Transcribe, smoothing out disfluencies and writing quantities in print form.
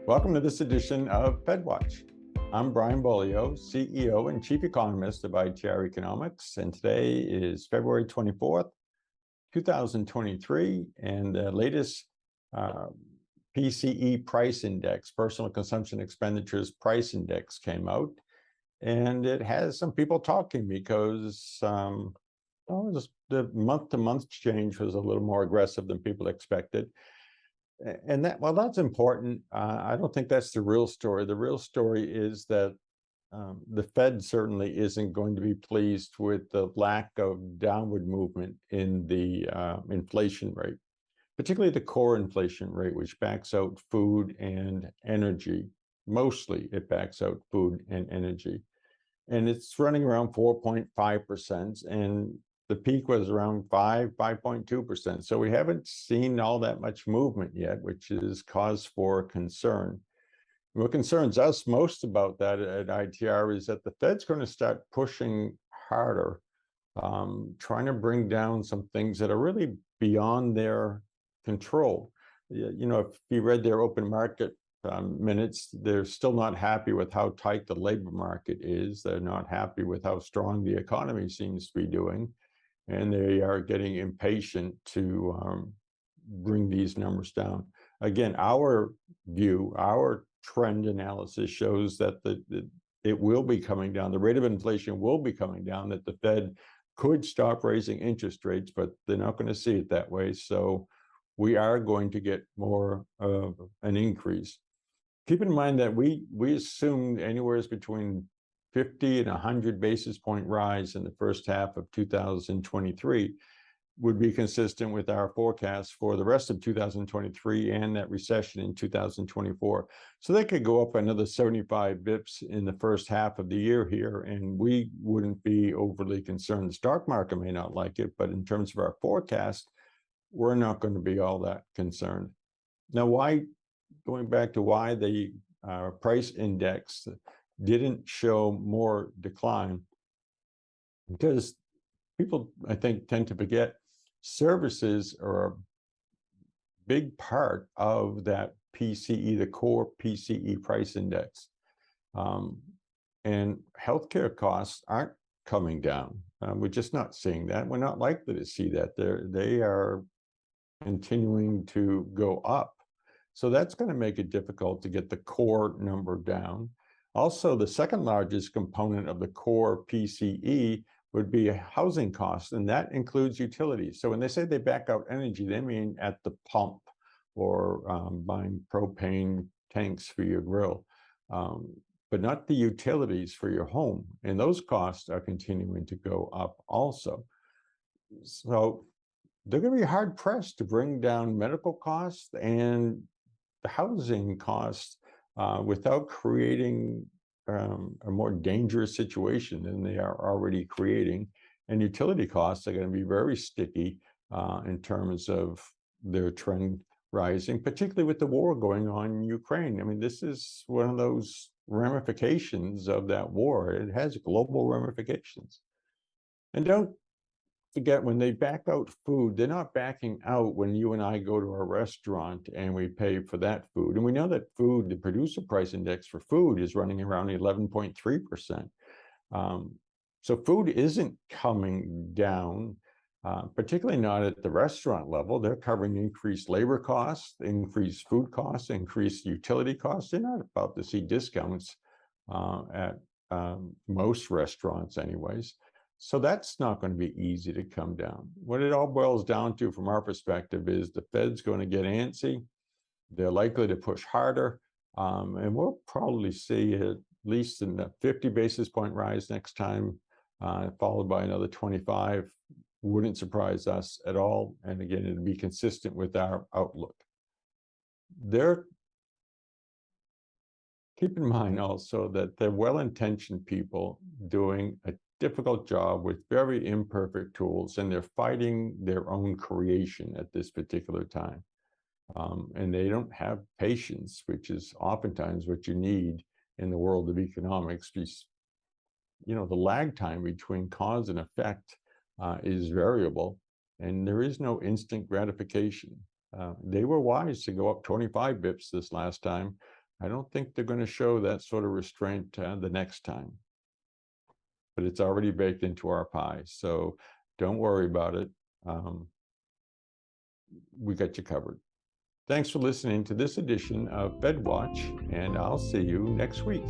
Welcome to this edition of FedWatch. I'm Brian Beaulieu, CEO and Chief Economist of ITR Economics, and today is February 24th, 2023, and the latest PCE price index, Personal Consumption Expenditures Price Index, came out, and it has some people talking because the month-to-month change was a little more aggressive than people expected. And that's important. I don't think that's the real story. The real story is that the Fed certainly isn't going to be pleased with the lack of downward movement in the inflation rate, particularly the core inflation rate, which backs out food and energy. Mostly it backs out food and energy. And it's running around 4.5%. And the peak was around 5.2%. So we haven't seen all that much movement yet, which is cause for concern. What concerns us most about that at ITR is that the Fed's going to start pushing harder, trying to bring down some things that are really beyond their control. You know, if you read their open market minutes, they're still not happy with how tight the labor market is. They're not happy with how strong the economy seems to be doing. And they are getting impatient to bring these numbers down. Again, our view, our trend analysis shows that it will be coming down. The rate of inflation will be coming down, that the Fed could stop raising interest rates, but they're not going to see it that way. So we are going to get more of an increase. Keep in mind that we assumed anywhere between 50 and 100 basis point rise in the first half of 2023 would be consistent with our forecast for the rest of 2023 and that recession in 2024. So they could go up another 75 bips in the first half of the year here, and we wouldn't be overly concerned. The stock market may not like it, but in terms of our forecast, we're not going to be all that concerned. Now, going back to why the price index didn't show more decline, because people, I think, tend to forget services are a big part of that PCE, the core PCE price index. And healthcare costs aren't coming down. We're just not seeing that. We're not likely to see that. They are continuing to go up. So that's going to make it difficult to get the core number down. Also, the second largest component of the core PCE would be housing costs, and that includes utilities. So when they say they back out energy, they mean at the pump or buying propane tanks for your grill, but not the utilities for your home. And those costs are continuing to go up also. So they're going to be hard pressed to bring down medical costs and the housing costs without creating a more dangerous situation than they are already creating. And utility costs are going to be very sticky in terms of their trend rising, particularly with the war going on in Ukraine. I mean, this is one of those ramifications of that war. It has global ramifications. And don't forget, when they back out food, they're not backing out when you and I go to a restaurant and we pay for that food. And we know that food, the producer price index for food is running around 11.3%. So food isn't coming down, particularly not at the restaurant level. They're covering increased labor costs, increased food costs, increased utility costs. They're not about to see discounts at most restaurants anyways. So that's not going to be easy to come down. What it all boils down to from our perspective is the Fed's going to get antsy. They're likely to push harder. And we'll probably see at least a 50 basis point rise next time, followed by another 25. Wouldn't surprise us at all. And again, it'd be consistent with our outlook. Keep in mind also that they're well-intentioned people doing a difficult job with very imperfect tools, and they're fighting their own creation at this particular time. And they don't have patience, which is oftentimes what you need in the world of economics. Because, you know, the lag time between cause and effect is variable, and there is no instant gratification. They were wise to go up 25 bips this last time, I don't think they're going to show that sort of restraint the next time. But it's already baked into our pie, so don't worry about it. We got you covered. Thanks for listening to this edition of Fed Watch, and I'll see you next week.